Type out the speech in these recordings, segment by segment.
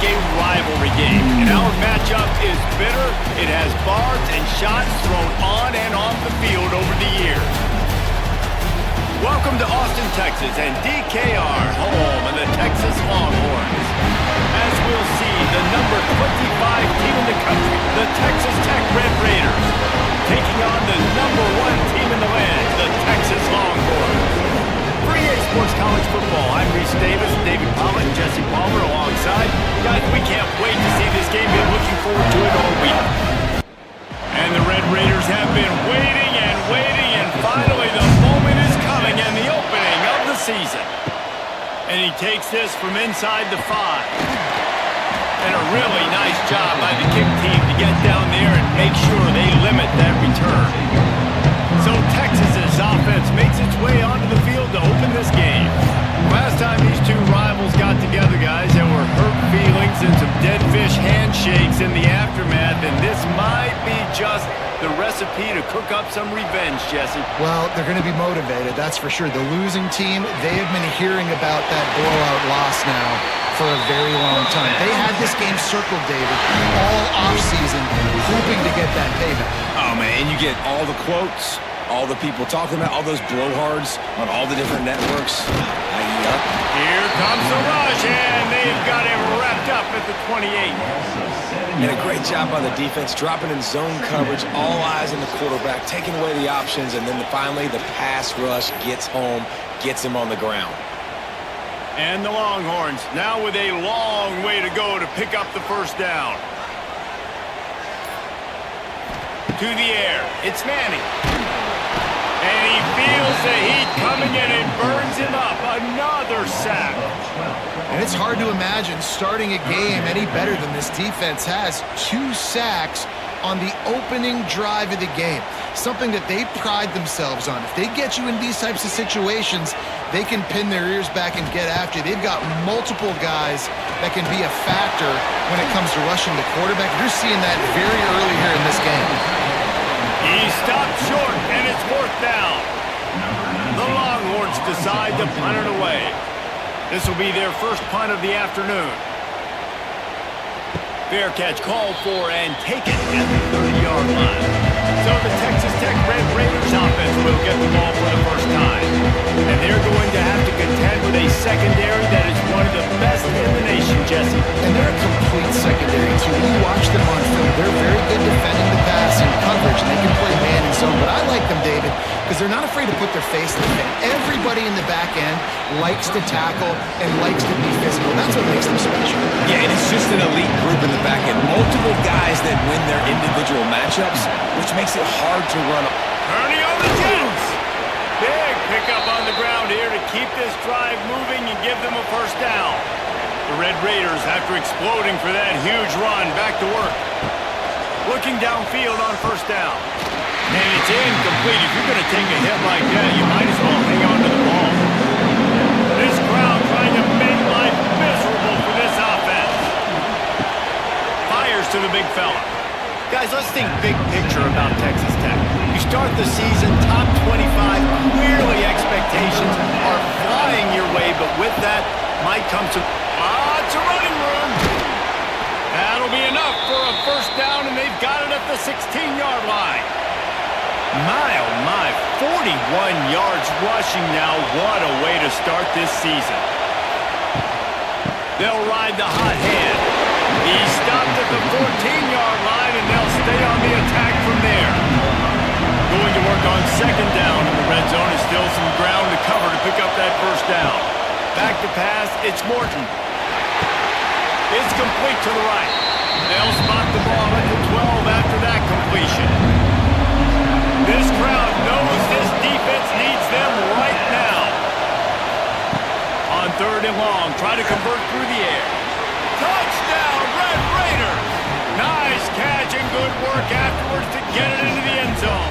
a rivalry game. And our matchup is bitter. It has barbs and shots thrown on and off the field over the years. Welcome to Austin, Texas, and DKR, home of the Texas Longhorns. As we'll see, the number 25 team in the country, the Texas Tech Red Raiders, taking on the number 1 team in the land, the Texas Longhorns. For EA Sports College Football, I'm Reese Davis, David Pollitt, and Jesse Palmer alongside. Guys, we can't wait to see this game. Been looking forward to it all week. And the Red Raiders have been waiting, and finally the moment is coming and the opening of the season. And he takes this from inside the 5. And a really nice job by the kick team to get down there and make sure they limit that return. So Texas's offense makes its way onto the field to open this game. Last time these two rivals got together, guys, there were hurt feelings and some dead fish handshakes in the aftermath, and this might be just the recipe to cook up some revenge, Jesse. Well, they're going to be motivated, that's for sure. The losing team, they have been hearing about that blowout loss now for a very long time. They had this game circled, David, all offseason, hoping to get that payback. Oh, man, and you get all the quotes, all the people talking about, all those blowhards on all the different networks. Here comes the rush, and they've got him wrapped up at the 28. And a great job by the defense, dropping in zone coverage, all eyes on the quarterback, taking away the options, and then finally the pass rush gets home, gets him on the ground. And the Longhorns now with a long way to go to pick up the first down. To the air, it's Manning. And he feels the heat coming and it burns him up. Another sack. And it's hard to imagine starting a game any better than this defense has. 2 sacks on the opening drive of the game. Something that they pride themselves on. If they get you in these types of situations, they can pin their ears back and get after you. They've got multiple guys that can be a factor when it comes to rushing the quarterback. You're seeing that very early here in this game. He stopped short, and it's 4th down. The Longhorns decide to punt it away. This will be their first punt of the afternoon. Fair catch called for and taken at the 30-yard line. So the Texas Tech Red Raiders offense will get the ball for the first time. And they're going to have to contend with a secondary that is one of the best in the nation, Jesse. And they're a complete secondary, too. We watch them on film. They're very good defending the pass and coverage, and they can play man and zone. But I like them, David, because they're not afraid to put their face in the thing. Everybody in the back end likes to tackle and likes to be physical. That's what makes them special. Yeah, and it's just an elite group in the back end. Multiple guys that win their individual matchups, which makes it hard to run. Turning on the Jets. Big pickup on the ground here to keep this drive moving and give them a first down. The Red Raiders, after exploding for that huge run, back to work. Looking downfield on first down. And it's incomplete. If you're going to take a hit like that, you might as well hang on to the ball. This crowd trying to make life miserable for this offense. Fires to the big fella. Guys, let's think big picture about Texas Tech. You start the season top 25, clearly expectations are flying your way, but with that might come to lots of running room. That'll be enough for a first down, and they've got it at the 16-yard line. My, oh my, 41 yards rushing now. What a way to start this season. They'll ride the hot hand. He stopped at the 14-yard line, and they'll stay on the attack from there. Going to work on second down in the red zone. Is still some ground to cover to pick up that first down. Back to pass, it's Morton. It's complete to the right. They'll spot the ball at the 12 after that completion. This crowd knows this defense needs them right now. On 3rd and long, try to convert through the air. Touchdown, Red Raiders! Nice catch and good work afterwards to get it into the end zone.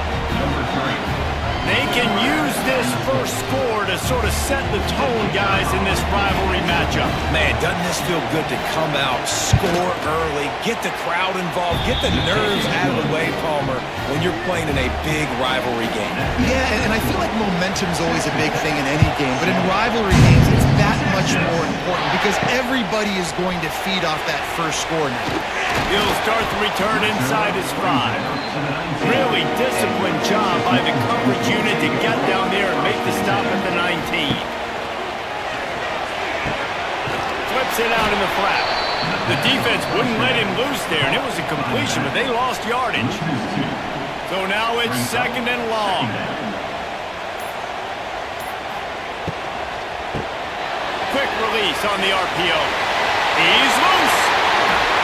They can use this first score to sort of set the tone, guys, in this rivalry matchup. Man, doesn't this feel good to come out, score early, get the crowd involved, get the nerves out of the way, Palmer, when you're playing in a big rivalry game? Yeah, and I feel like momentum's always a big thing in any game, but in rivalry games, it's that much more important because everybody is going to feed off that first score now. He'll start the return inside his 5. Really disciplined job by the coverage unit to get down there and make the stop at the 19. Flips it out in the flat. The defense wouldn't let him loose there, and it was a completion, but they lost yardage. So now it's 2nd and long. Quick release on the RPO. He's loose.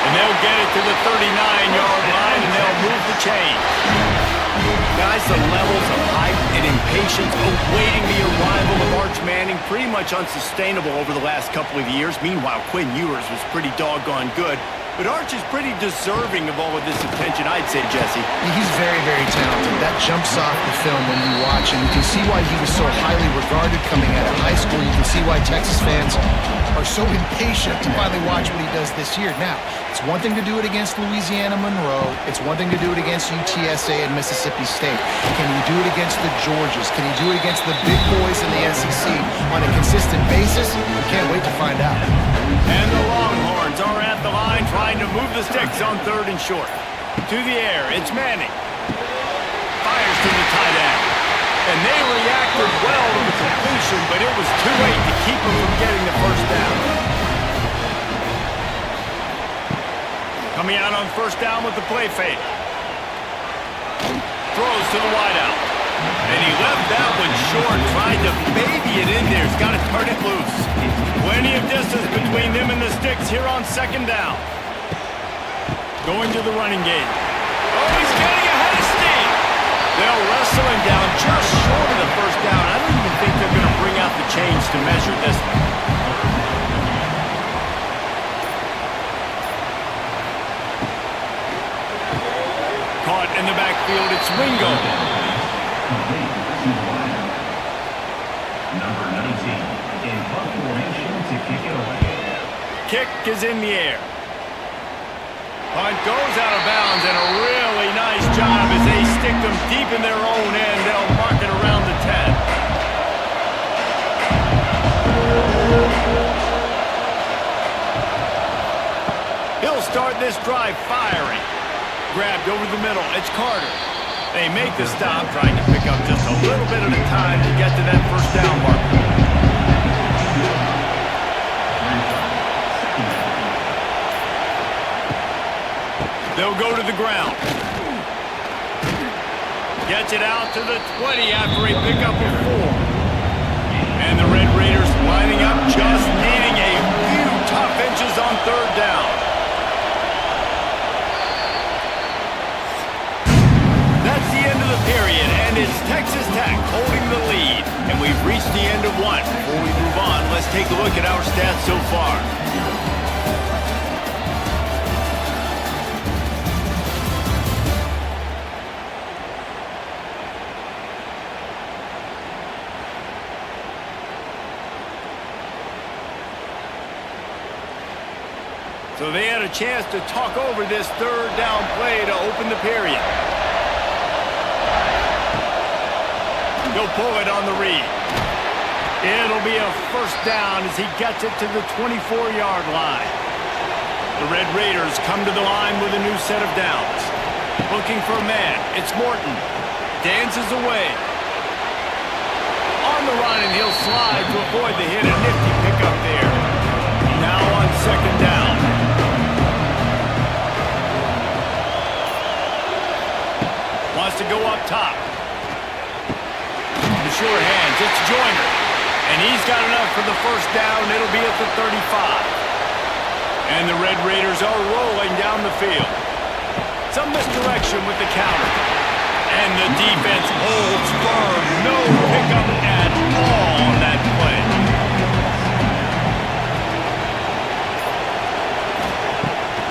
And they'll get it to the 39-yard line, and they'll move the chain. Guys, the levels of hype and impatience awaiting the arrival of Arch Manning pretty much unsustainable over the last couple of years. Meanwhile, Quinn Ewers was pretty doggone good. But Arch is pretty deserving of all of this attention, I'd say, Jesse. He's very, very talented. That jumps off the film when you watch him. You can see why he was so highly regarded coming out of high school. You can see why Texas fans are so impatient to finally watch what he does this year. Now, it's one thing to do it against Louisiana Monroe. It's one thing to do it against UTSA and Mississippi State. Can he do it against the Georgias? Can he do it against the big boys in the SEC on a consistent basis? We can't wait to find out. And the Longhorns are at the line trying to move the sticks on 3rd and short. To the air, it's Manning. Fires to the tight end. And they reacted well to the completion, but it was too late to keep him from getting the first down. Coming out on 1st down with the play fake. Throws to the wideout. And he left that one short, tried to baby it in there. He's got to turn it loose. Plenty of distance between them and the sticks here on 2nd down. Going to the running game. Oh, he's getting ahead of steam. They'll wrestle him down just short of the first down. I don't even think they're going to bring out the chains to measure this one. Caught in the backfield, it's Wingo. Number 19 in punt formation to kick it away. Kick is in the air. Punt goes out of bounds, and a really nice job as they stick them deep in their own end. They'll mark it around the 10. He'll start this drive firing. Grabbed over the middle. It's Carter. They make the stop, trying to pick up just a little bit at a time to get to that first down marker. They'll go to the ground. Gets it out to the 20 after a pickup of 4. And the Red Raiders lining up, just needing a few tough inches on 3rd down. That's the end of the period, and it's Texas Tech holding the lead. And we've reached the end of one. Before we move on, let's take a look at our stats so far. So they had a chance to talk over this 3rd down play to open the period. He'll pull it on the read. It'll be a first down as he gets it to the 24-yard line. The Red Raiders come to the line with a new set of downs. Looking for a man. It's Morton. Dances away. On the run, and he'll slide to avoid the hit. A nifty pickup there. Now on 2nd down. Wants to go up top. The sure hands, it's Joyner. And he's got enough for the first down. It'll be at the 35. And the Red Raiders are rolling down the field. Some misdirection with the counter. And the defense holds firm. No pickup at all on that play.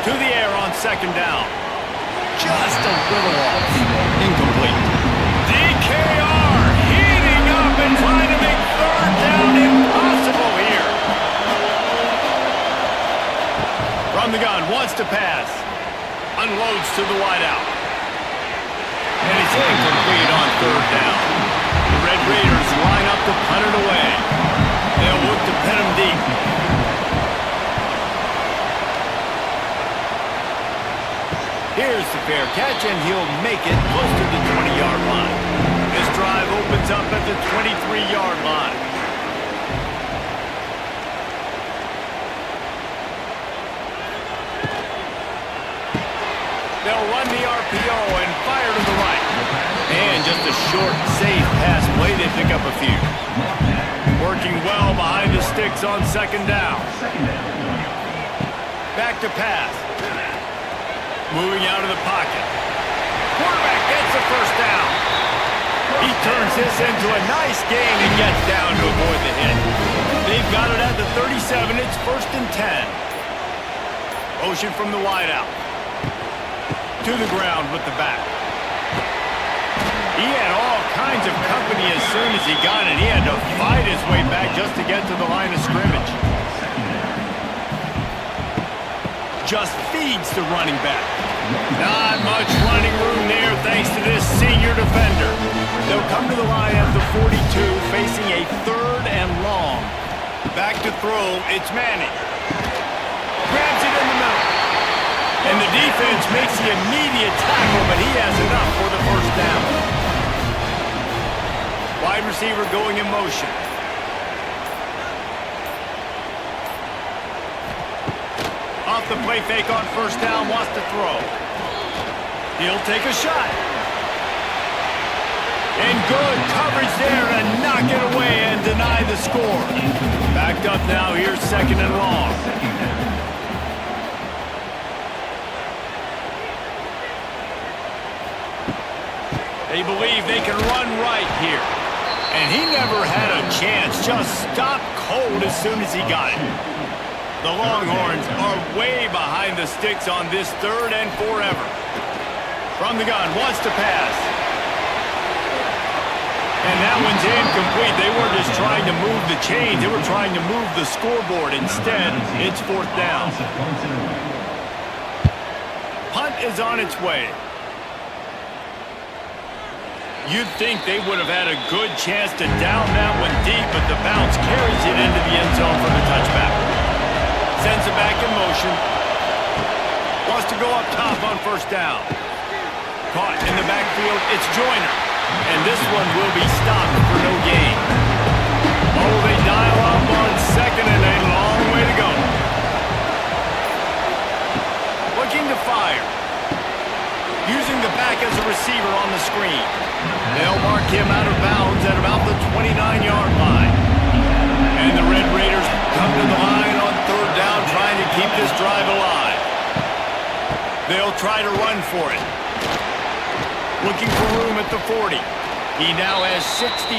To the air on 2nd down. Just a little off. Incomplete. DKR heating up and trying to make 3rd down impossible here. From the gun, wants to pass. Unloads to the wideout. And it's incomplete on 3rd down. The Red Raiders line up to punt it away. They'll look to pin him deep. fair catch, and he'll make it close to the 20-yard line. This drive opens up at the 23-yard line. They'll run the RPO and fire to the right. And just a short, safe pass play. They pick up a few. Working well behind the sticks on second down. Back to pass. Moving out of the pocket. Quarterback gets the first down. He turns this into a nice gain and gets down to avoid the hit. They've got it at the 37. It's 1st and 10. Motion from the wideout. To the ground with the back. He had all kinds of company as soon as he got it. He had to fight his way back just to get to the line of scrimmage. Just feeds the running back. Not much running room there thanks to this senior defender. They'll come to the line at the 42, facing a 3rd and long. Back to throw, it's Manning. Grabs it in the middle. And the defense makes the immediate tackle, but he has enough for the first down. Wide receiver going in motion. Off the play fake on first down, wants to throw. He'll take a shot. And good coverage there to knock it away and deny the score. Backed up now, here's 2nd and long. They believe they can run right here. And he never had a chance. Just stopped cold as soon as he got it. The Longhorns are way behind the sticks on this 3rd and forever. From the gun, wants to pass. And that one's incomplete. They weren't just trying to move the chains. They were trying to move the scoreboard. Instead, it's 4th down. Punt is on its way. You'd think they would have had a good chance to down that one deep, but the bounce carries it into the end zone for the touchback. Sends it back in motion. Wants to go up top on first down. Caught in the backfield, it's Joyner. And this one will be stopped for no gain. Oh, they dial up on second and a long way to go. Looking to fire. Using the back as a receiver on the screen. They'll mark him out of bounds at about the 29-yard line. And the Red Raiders come to the line on 3rd down, trying to keep this drive alive. They'll try to run for it. Looking for room at the 40. He now has 63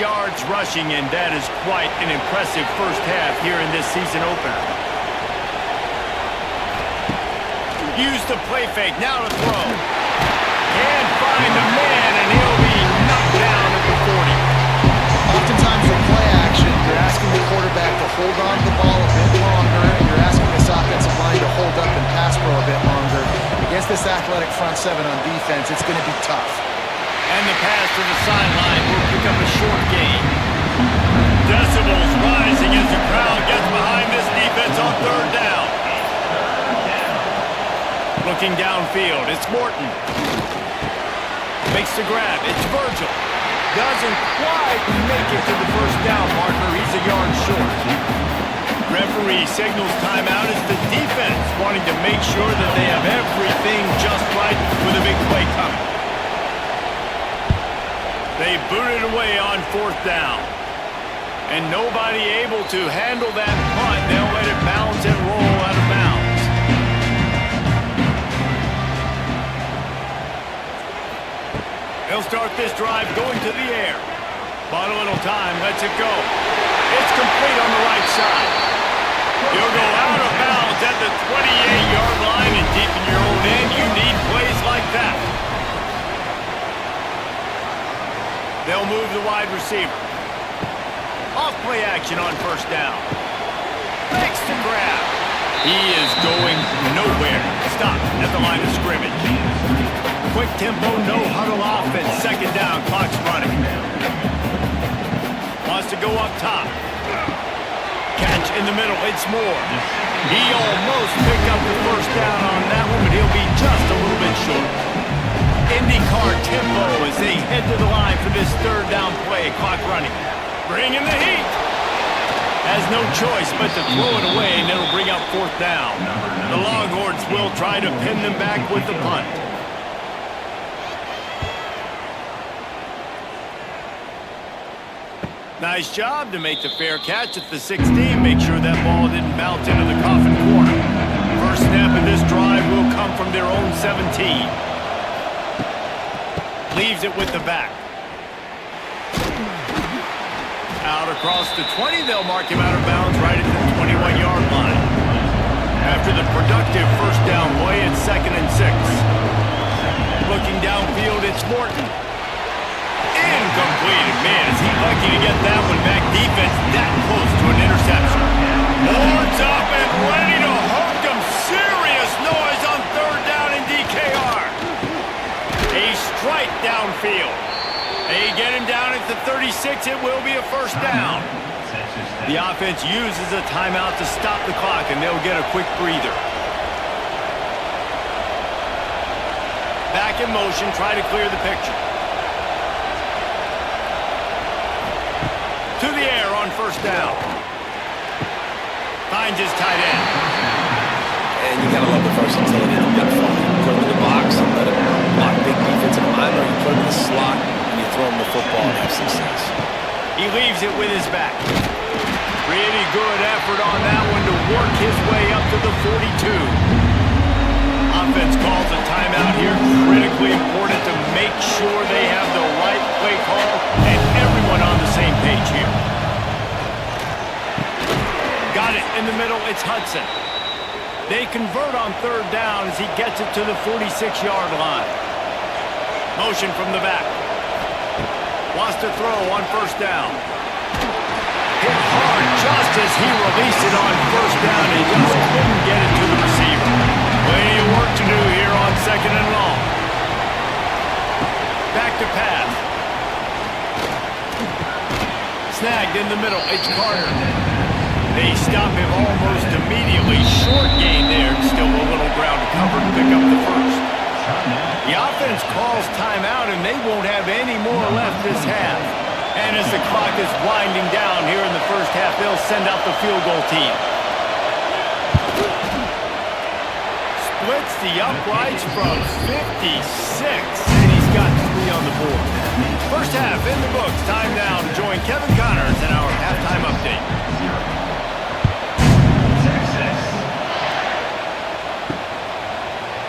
yards rushing, and that is quite an impressive first half here in this season opener. Use the play fake, now to throw. Can't find the man, and he'll be knocked down at the 40. Oftentimes with play action, you're asking the quarterback to hold on to the ball a bit longer, and you're asking this offensive line to hold up and pass pro a bit longer. Against this athletic front 7 on defense, it's going to be tough. And the pass to the sideline will pick up a short gain. Decibels rising as the crowd gets behind this defense on 3rd down. Looking downfield, it's Morton. Makes the grab, it's Virgil. Doesn't quite make it to the first down marker. He's a yard short. Referee signals timeout as the defense wanting to make sure that they have everything just right with a big play coming. They boot it away on 4th down. And nobody able to handle that punt. They'll let it bounce and roll out of bounds. They'll start this drive going to the air. Bought a little time, lets it go. It's complete on the right side. He'll go out of bounds at the 28-yard line, and deep in your own end, you need plays like that. They'll move the wide receiver. Off play action on first down. Makes the grab. He is going nowhere. Stop at the line of scrimmage. Quick tempo, no huddle offense. 2nd down, clock's running. Wants to go up top. catch in the middle. It's Moore. He almost picked up the first down on that one, but he'll be just a little bit short. IndyCar tempo as they head to the line for this third down play. Clock running. Bring in the heat. Has no choice but to throw it away, and it'll bring up fourth down. The Longhorns will try to pin them back with the punt. Nice job to make the fair catch at the 16. Make sure that ball didn't bounce into the coffin corner. First snap of this drive will come from their own 17. Leaves it with the back. Out across the 20, they'll mark him out of bounds right at the 21-yard line. After the productive first down play, it's 2nd and 6. Looking downfield, it's Morton. Incomplete. Man, is he lucky to get that one back. Defense that close to an interception. Horns up and ready to hook them. Serious noise on third down in DKR. A strike downfield. They get him down at the 36. It will be a first down. The offense uses a timeout to stop the clock, and they'll get a quick breather. Back in motion, try to clear the picture. To the air on first down. Finds his tight end. And you gotta love the versatility. You gotta put him in the box and let him block big defensive line, or you put him in the slot and you throw him the football and have success. He leaves it with his back. Pretty good effort on that one to work his way up to the 42. Offense calls a timeout here. Critically important to make sure they have the right play call and everyone on the same page here. Got it in the middle. It's Hudson. They convert on third down as he gets it to the 46-yard line. Motion from the back. Wants to throw on first down. Hit hard just as he released it on first down. He just couldn't get it to the receiver. Plenty of work to do here on 2nd and long. Back to pass. Snagged in the middle. It's Carter. They stop him almost immediately. Short gain there. Still a little ground to cover to pick up the first. The offense calls timeout, and they won't have any more left this half. And as the clock is winding down here in the first half, they'll send out the field goal team. Splits the uprights from 56, and he's got 3 on the board. First half in the books. Time now to join Kevin Connors in our halftime update.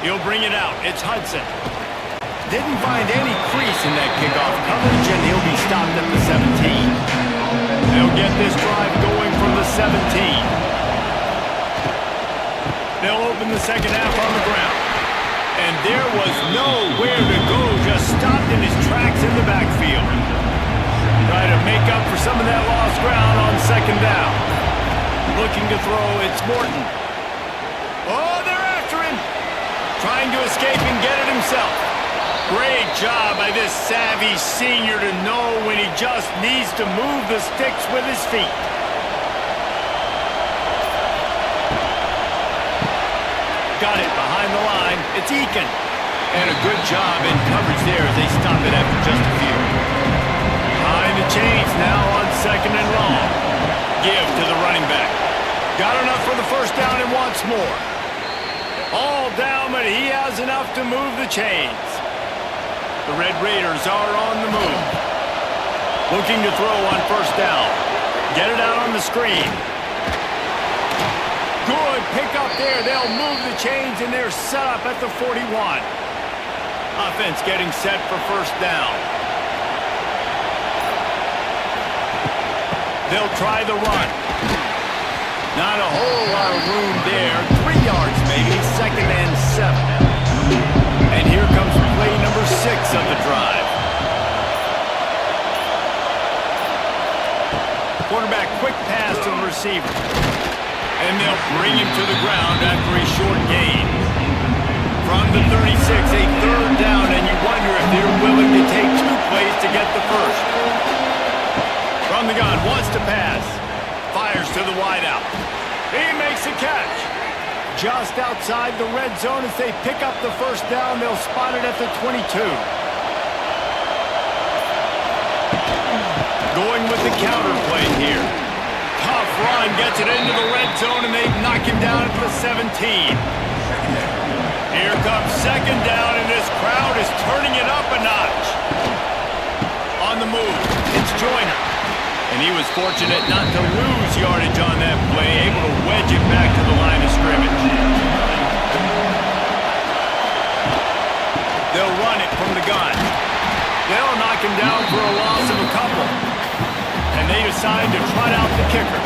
He'll bring it out. It's Hudson. Didn't find any crease in that kickoff coverage, and he'll be stopped at the 17. They'll get this drive going from the 17. They'll open the second half on the ground. And there was nowhere to go, just stopped in his tracks in the backfield. Try to make up for some of that lost ground on second down. Looking to throw, it's Morton. Oh, they're after him. Trying to escape and get it himself. Great job by this savvy senior to know when he just needs to move the sticks with his feet. Got it behind the line. It's Eakin. And a good job in coverage there as they stop it after just a few. Behind the chains now on 2nd and long. Give to the running back. Got enough for the first down and wants more. All down, but he has enough to move the chains. The Red Raiders are on the move. Looking to throw on first down. Get it out on the screen. Good pick up there. They'll move the chains, and they're set up at the 41. Offense getting set for first down. They'll try the run. Not a whole lot of room there. 3 yards maybe, 2nd and 7. And here comes play number 6 of the drive. Quarterback quick pass to the receiver. And they'll bring him to the ground after a short gain. From the 36, a third down, and you wonder if they're willing to take 2 plays to get the first. From the gun, wants to pass. Fires to the wideout. He makes a catch. Just outside the red zone as they pick up the first down. They'll spot it at the 22. Going with the counter play here. Tough run, gets it into the red zone, and they knock him down at the 17. Here comes second down, and this crowd is turning it up a notch. On the move, it's Joyner. And he was fortunate not to lose yardage on that play, able to wedge it back to the line of scrimmage. They'll run it from the gun. They'll knock him down for a loss of a couple. And they decide to trot out the kicker.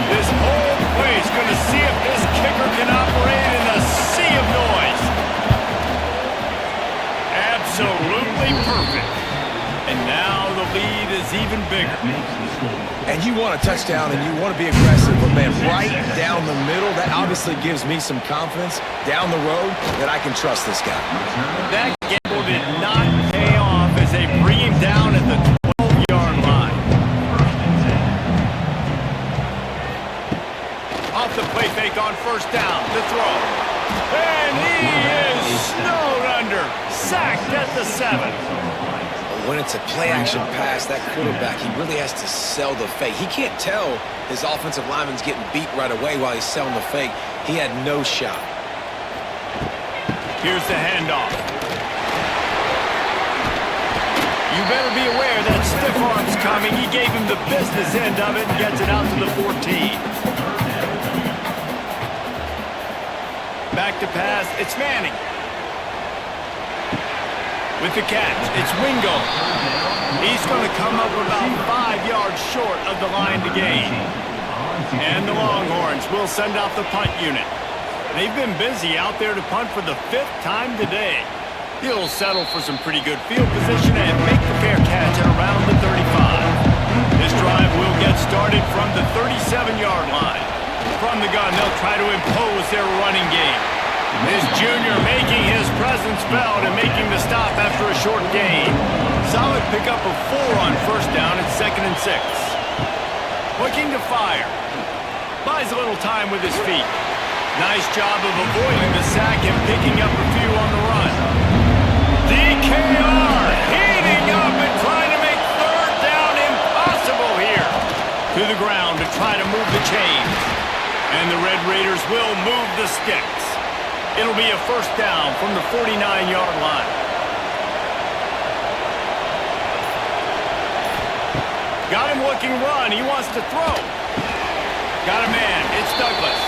This whole place going to see if this kicker can operate in a sea of noise. Absolutely perfect. And now the lead is even bigger. And you want a touchdown and you want to be aggressive, but man, right down the middle, that obviously gives me some confidence down the road that I can trust this guy. That gamble did not pay off as they bring him down at the 12-yard line. Off the play fake on first down, the throw. And he is snowed under, sacked at the 7. When it's a play-action pass, that quarterback, he really has to sell the fake. He can't tell his offensive lineman's getting beat right away while he's selling the fake. He had no shot. Here's the handoff. You better be aware that stiff arm's coming. He gave him the business end of it and gets it out to the 14. Back to pass, it's Manning. With the catch, it's Wingo. He's going to come up about 5 yards short of the line to gain. And the Longhorns will send out the punt unit. They've been busy out there to punt for the 5th time today. He'll settle for some pretty good field position and make the fair catch at around the 35. This drive will get started from the 37-yard line. From the gun, they'll try to impose their running game. This junior making his presence felt and making the stop after a short gain. Solid pickup of 4 on first down at 2nd and 6. Looking to fire. Buys a little time with his feet. Nice job of avoiding the sack and picking up a few on the run. DKR heating up and trying to make third down impossible here. To the ground to try to move the chains. And the Red Raiders will move the sticks. It'll be a first down from the 49-yard line. Got him looking run. He wants to throw. Got a man. It's Douglas.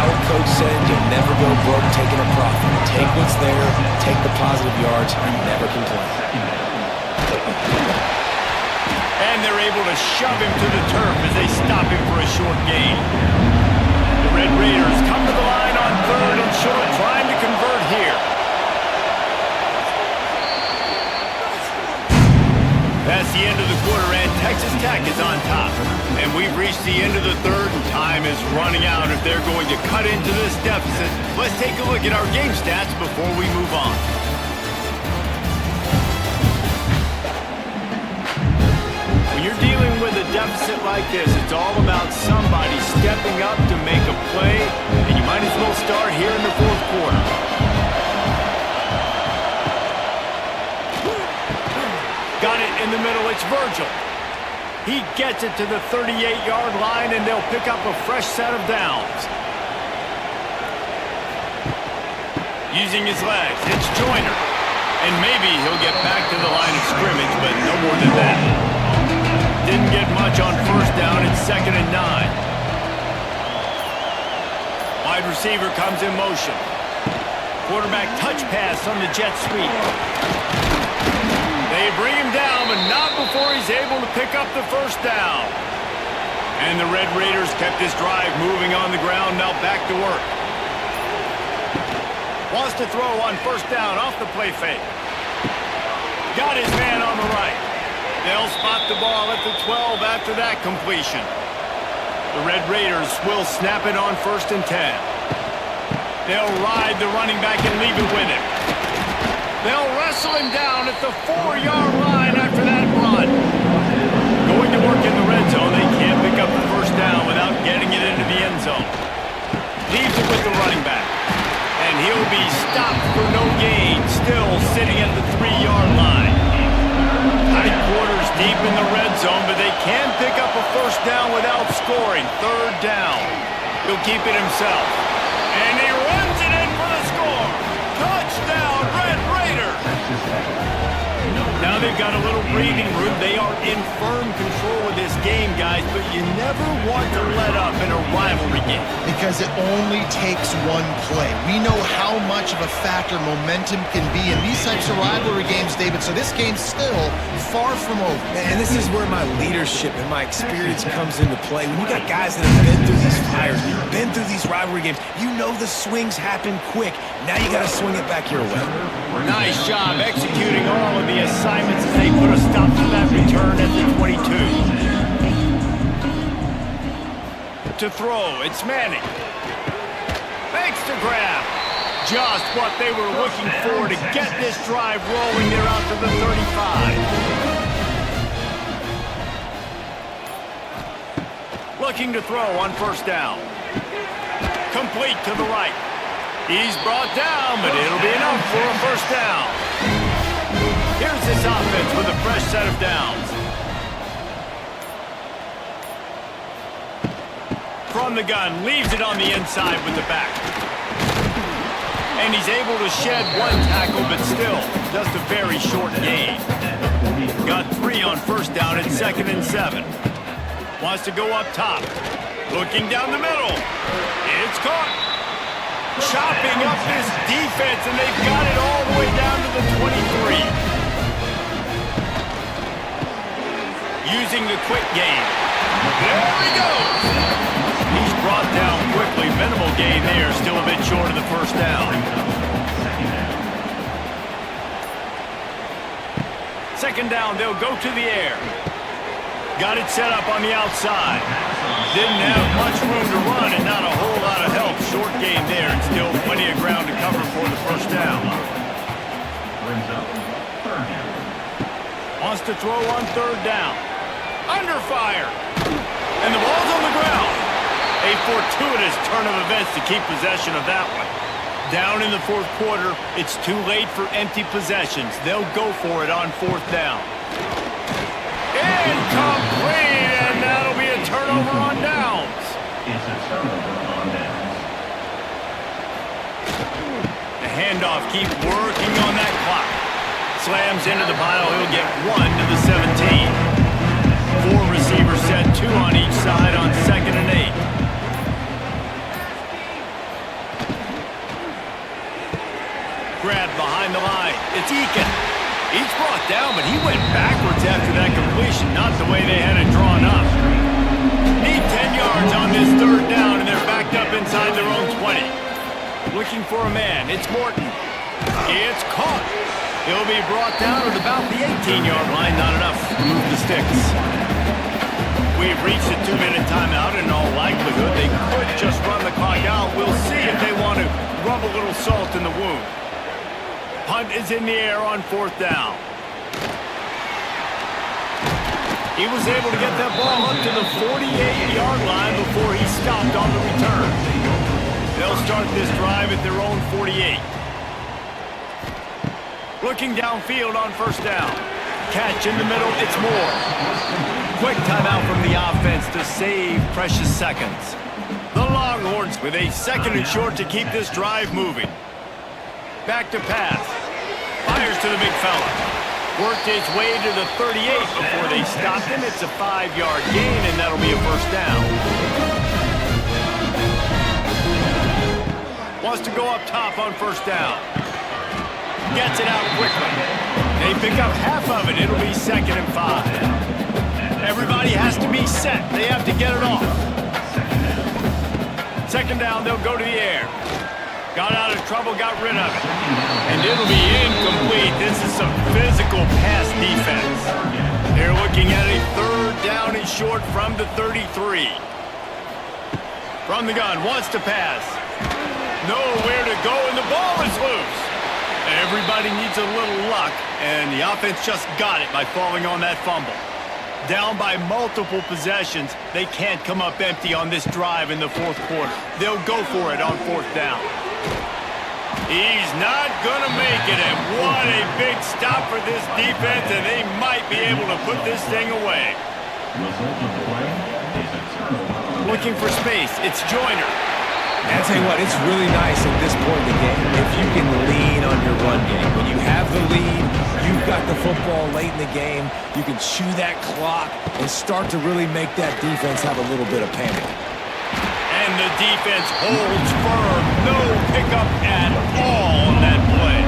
Our coach said you'll never go broke taking a profit. Take what's there, take the positive yards, and never complain. And they're able to shove him to the turf as they stop him for a short gain. The Red Raiders come to the line on 3rd and short, trying to convert here. That's the end of the quarter, and Texas Tech is on top. And we've reached the end of the 3rd, and time is running out if they're going to cut into this deficit. Let's take a look at our game stats before we move on. When you're dealing with a deficit like this, it's all about somebody stepping up to make a play, and you might as well start here in the 4th quarter. Got it in the middle, it's Virgil. He gets it to the 38-yard line, and they'll pick up a fresh set of downs. Using his legs, it's Joyner. And maybe he'll get back to the line of scrimmage, but no more than that. Didn't get much on first down. It's 2nd and 9. Wide receiver comes in motion. Quarterback touch pass on the jet sweep. They bring him down, but not before he's able to pick up the first down. And the Red Raiders kept this drive moving on the ground, now back to work. Wants to throw on first down off the play fake. Got his man on the right. They'll spot the ball at the 12 after that completion. The Red Raiders will snap it on 1st and 10. They'll ride the running back and leave it with him. They'll wrestle him down at the 4-yard line after that run. Going to work in the red zone, they can't getting it into the end zone. Leaves it with the running back. And he'll be stopped for no gain, still sitting at the 3-yard line. Tight quarters deep in the red zone, but they can pick up a first down without scoring. Third down. He'll keep it himself. And he runs it in for the score. Touchdown, Red Raiders! Now they've got a little breathing room. They are in firm control of this game, guys, but you never want to let up in a rivalry game. Because it only takes one play. We know how much of a factor momentum can be in these types of rivalry games, David, so this game's still far from over. And this is where my leadership and my experience comes into play. When you got guys that have been through these fires, been through these rivalry games, you know the swings happen quick. Now you got to swing it back your way. Nice job executing all of the assignments as they put a stop to that return at the 22. To throw, it's Manning. Makes the grab. Just what they were looking for to get this drive rolling. They're out to the 35. Looking to throw on first down. Complete to the right. He's brought down, but it'll be enough for a first down. Here's this offense with a fresh set of downs. From the gun, leaves it on the inside with the back. And he's able to shed one tackle, but still, just a very short gain. Got 3 on first down at 2nd and 7. Wants to go up top. Looking down the middle. It's caught. Chopping up this defense, and they've got it all the way down to the 23. Using the quick game. There he goes. He's brought down quickly. Minimal gain there, still a bit short of the first down. Second down, they'll go to the air. Got it set up on the outside. Didn't have much room to run and not a whole lot of help. Short gain there and still plenty of ground to cover for the first down. Wants to throw on third down. Under fire. And the ball's on the ground. A fortuitous turn of events to keep possession of that one. Down in the fourth quarter, it's too late for empty possessions. They'll go for it on fourth down. Incomplete, and that'll be a turnover on downs. It's a turnover on downs. The handoff keeps working on that clock. Slams into the pile, he'll get 1 to the 17. 4 receivers set, 2 on each side on 2nd and 8. Grab behind the line, it's Eakin. He's brought down, but he went backwards after that completion, not the way they had it drawn up. Need 10 yards on this third down, and they're backed up inside their own 20. Looking for a man, it's Morton. It's caught. He'll be brought down at about the 18-yard line, not enough to move the sticks. We've reached a 2-minute timeout, and in all likelihood, they could just run the clock out. We'll see if they want to rub a little salt in the wound. Punt is in the air on fourth down. He was able to get that ball up to the 48-yard line before he stopped on the return. They'll start this drive at their own 48. Looking downfield on first down. Catch in the middle, it's Moore. Quick timeout from the offense to save precious seconds. The Longhorns with a 2nd and short to keep this drive moving. Back to pass. Fires to the big fella. Worked its way to the 38 before they stopped him. It's a 5-yard gain, and that'll be a first down. Wants to go up top on first down. Gets it out quickly. They pick up half of it. It'll be 2nd and 5. Everybody has to be set. They have to get it off. Second down, they'll go to the air. Got out of trouble, got rid of it. And it'll be incomplete. This is some physical pass defense. They're looking at a third down and short from the 33. From the gun, wants to pass. Nowhere to go, and the ball is loose. Everybody needs a little luck, and the offense just got it by falling on that fumble. Down by multiple possessions, they can't come up empty on this drive in the fourth quarter. They'll go for it on fourth down. He's not going to make it, and what a big stop for this defense, and they might be able to put this thing away. Result of the play is a turnover. Looking for space, it's Joyner. And I'll tell you what, it's really nice at this point in the game if you can lean on your run game. When you have the lead, you've got the football late in the game, you can chew that clock and start to really make that defense have a little bit of panic. And the defense holds firm. No pickup at all on that play.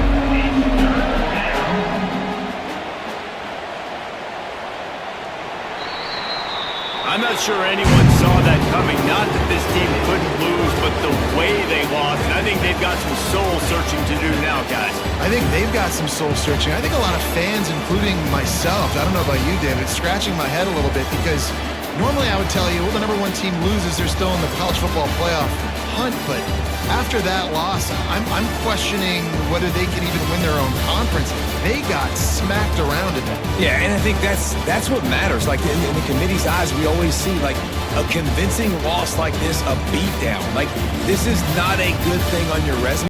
I'm not sure anyone saw that coming. Not that this team couldn't lose, but the way they lost. And I think they've got some soul-searching to do now, guys. I think they've got some soul-searching. I think a lot of fans, including myself, I don't know about you, David, scratching my head a little bit because normally I would tell you, well, the number one team loses, they're still in the college football playoff hunt, but after that loss, I'm questioning whether they can even win their own conference. They got smacked around in it. Yeah, and I think that's what matters. Like in the committee's eyes, we always see like a convincing loss like this, a beatdown. Like this is not a good thing on your resume.